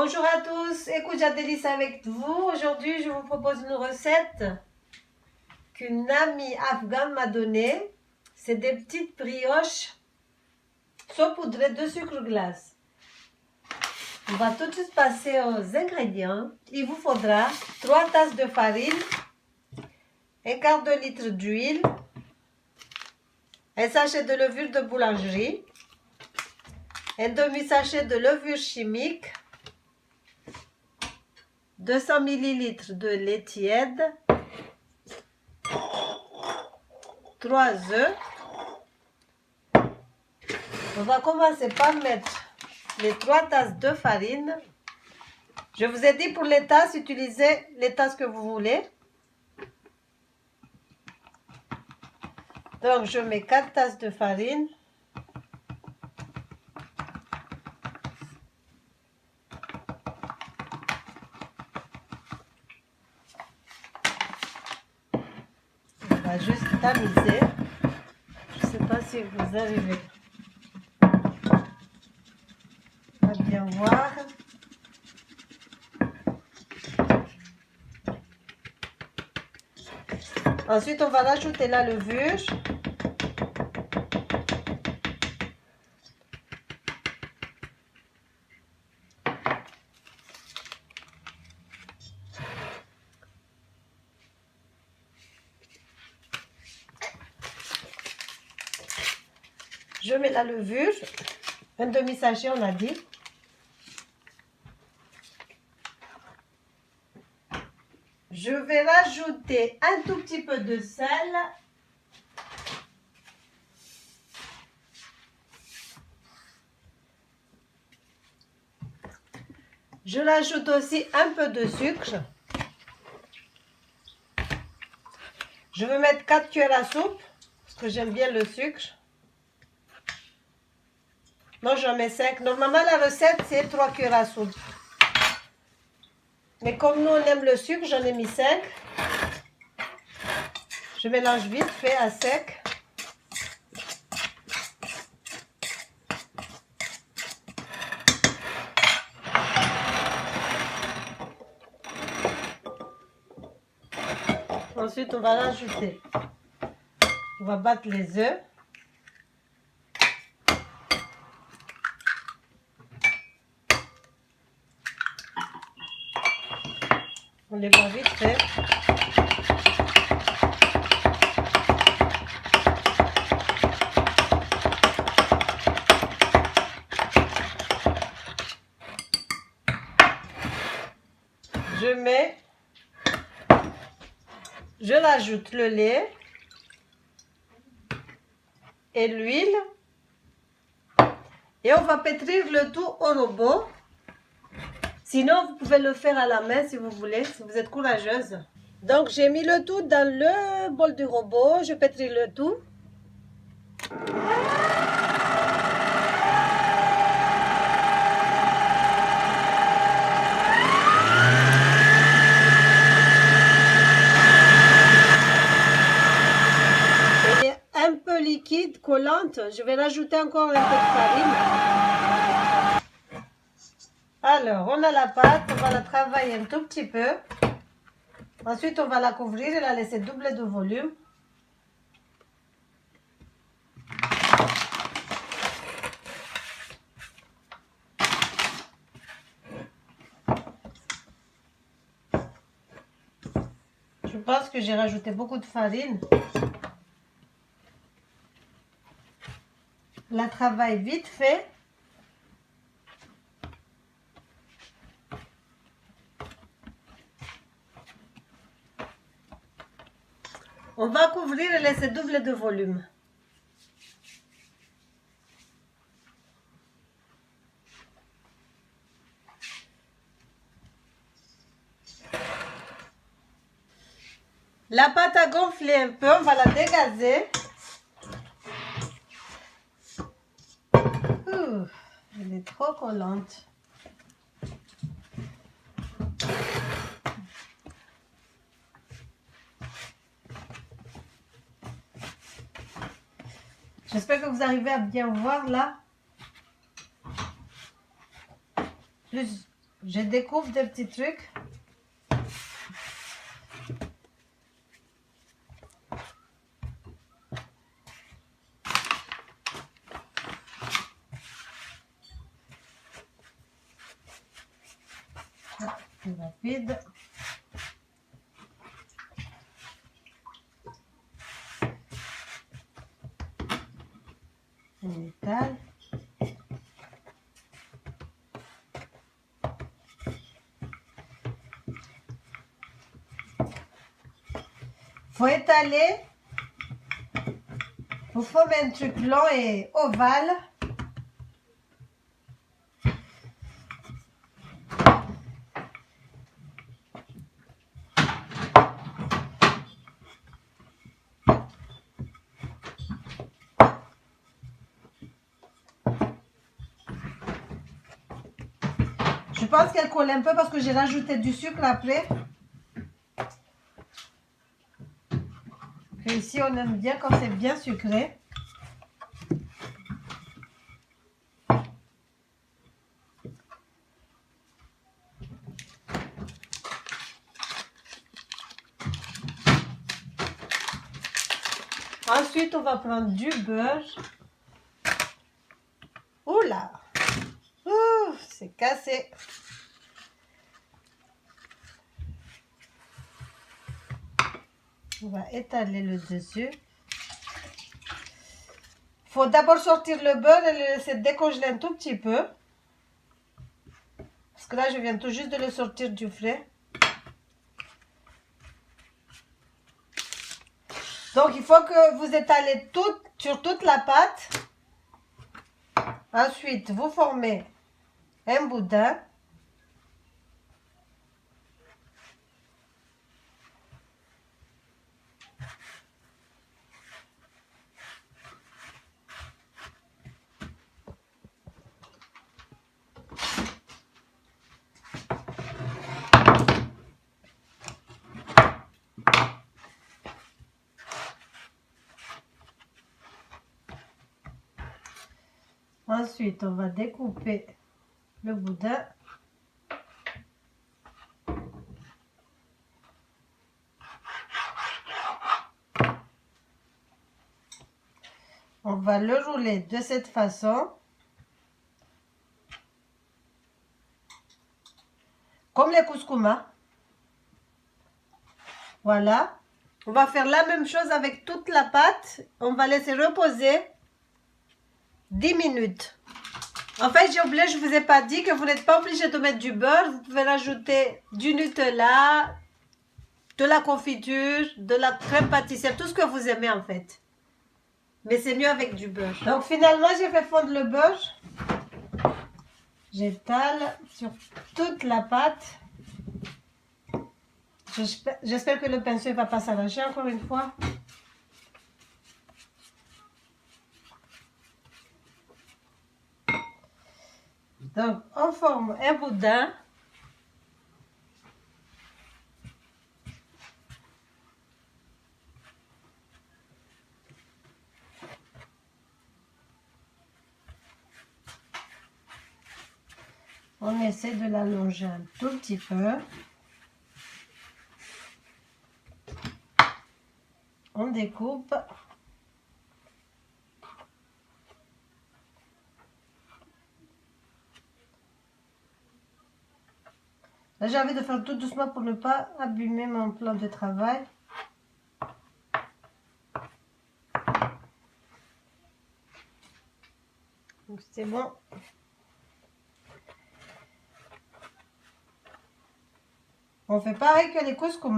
Bonjour à tous, écoute Jadélis avec vous. Aujourd'hui, je vous propose une recette qu'une amie afghane m'a donnée. C'est des petites brioches saupoudrées de sucre glace. On va tout de suite passer aux ingrédients. Il vous faudra 3 tasses de farine, un quart de litre d'huile, un sachet de levure de boulangerie, un demi-sachet de levure chimique, 200 ml de lait tiède, 3 œufs. On va commencer par mettre les 3 tasses de farine. Je vous ai dit pour les tasses, utilisez les tasses que vous voulez. Donc je mets 4 tasses de farine. On va juste tamiser. Je ne sais pas si vous arrivez à bien voir. Ensuite, on va rajouter la levure. Je mets la levure, un demi-sachet on a dit. Je vais rajouter un tout petit peu de sel. Je rajoute aussi un peu de sucre. Je vais mettre 4 cuillères à soupe, parce que j'aime bien le sucre. Non, j'en mets 5. Normalement, la recette, c'est 3 cuillères à soupe. Mais comme nous, on aime le sucre, j'en ai mis 5. Je mélange vite fait à sec. Ensuite, on va rajouter. On va battre les œufs. On les bat vite fait. Je rajoute le lait et l'huile. Et on va pétrir le tout au robot. Sinon, vous pouvez le faire à la main si vous voulez, si vous êtes courageuse. Donc, j'ai mis le tout dans le bol du robot. Je pétris le tout. Elle est un peu liquide, collante. Je vais rajouter encore un peu de farine. Alors, on a la pâte, on va la travailler un tout petit peu. Ensuite, on va la couvrir et la laisser doubler de volume. Je pense que j'ai rajouté beaucoup de farine. La travaille vite fait. On va couvrir et laisser doubler de volume. La pâte a gonflé un peu, on va la dégazer. Elle est trop collante. J'espère que vous arrivez à bien voir là. je découvre des petits trucs. Plus rapide. On étale. Faut étaler. Faut former un truc long et ovale. Je pense qu'elle colle un peu parce que j'ai rajouté du sucre après. Et ici, on aime bien quand c'est bien sucré. Ensuite, on va prendre du beurre. Oula! Ouh, c'est cassé. On va étaler le dessus. Il faut d'abord sortir le beurre et le laisser décongeler un tout petit peu. Parce que là, je viens tout juste de le sortir du frais. Donc, il faut que vous étalez tout sur toute la pâte. Ensuite, vous formez un boudin. Ensuite, on va découper le boudin. On va le rouler de cette façon. Comme les couscous. Voilà. On va faire la même chose avec toute la pâte. On va laisser reposer 10 minutes. En fait, j'ai oublié, je ne vous ai pas dit que vous n'êtes pas obligé de mettre du beurre. Vous pouvez rajouter du Nutella, de la confiture, de la crème pâtissière, tout ce que vous aimez en fait. Mais c'est mieux avec du beurre. Donc finalement, j'ai fait fondre le beurre. J'étale sur toute la pâte. J'espère que le pinceau ne va pas s'arracher encore une fois. Donc, on forme un boudin. On essaie de l'allonger un tout petit peu. On découpe. Là, j'ai envie de faire tout doucement pour ne pas abîmer mon plan de travail. Donc, c'est bon. On fait pareil que les couscous.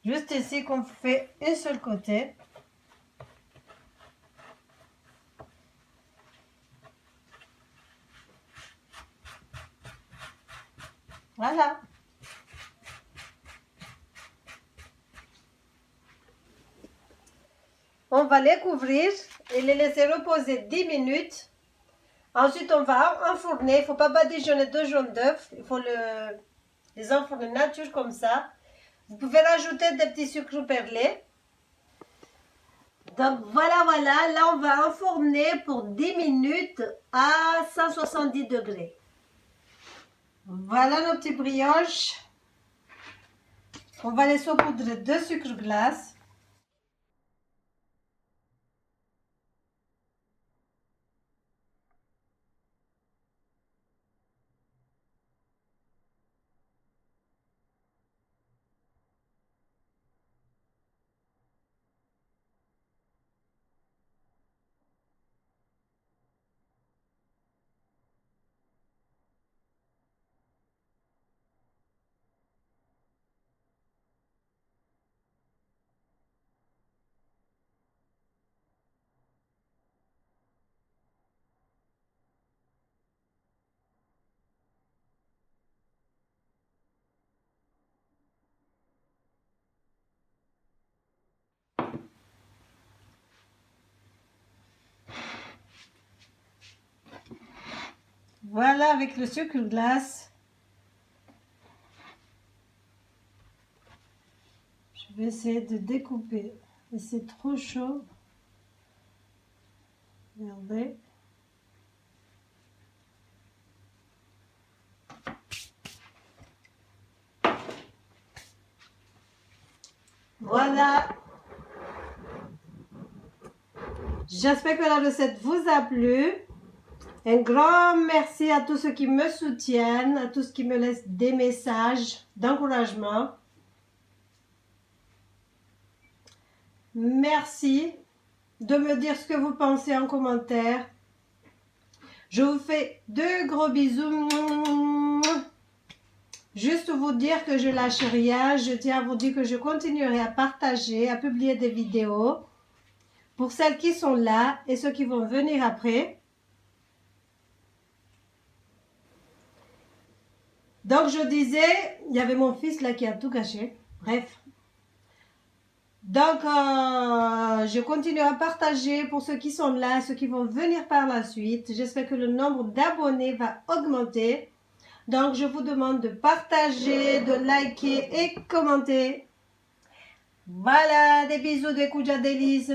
Juste ici qu'on fait un seul côté. Voilà. On va les couvrir et les laisser reposer 10 minutes. Ensuite, on va enfourner. Il ne faut pas badigeonner 2 jaunes d'œufs. Il faut les enfourner nature comme ça. Vous pouvez rajouter des petits sucres perlés. Donc voilà, là on va enfourner pour 10 minutes à 170 degrés. Voilà nos petites brioches. On va les saupoudrer de sucre glace. Voilà avec le sucre glace. Je vais essayer de découper. Et c'est trop chaud. Regardez. Voilà. J'espère que la recette vous a plu. Un grand merci à tous ceux qui me soutiennent, à tous ceux qui me laissent des messages d'encouragement. Merci de me dire ce que vous pensez en commentaire. Je vous fais de gros bisous. Juste vous dire que je lâche rien. Je tiens à vous dire que je continuerai à partager, à publier des vidéos pour celles qui sont là et ceux qui vont venir après. Donc je disais, il y avait mon fils là qui a tout gâché. Bref. Donc je continue à partager pour ceux qui sont là, ceux qui vont venir par la suite. J'espère que le nombre d'abonnés va augmenter. Donc je vous demande de partager, de liker et commenter. Voilà, des bisous de Kuja Délice.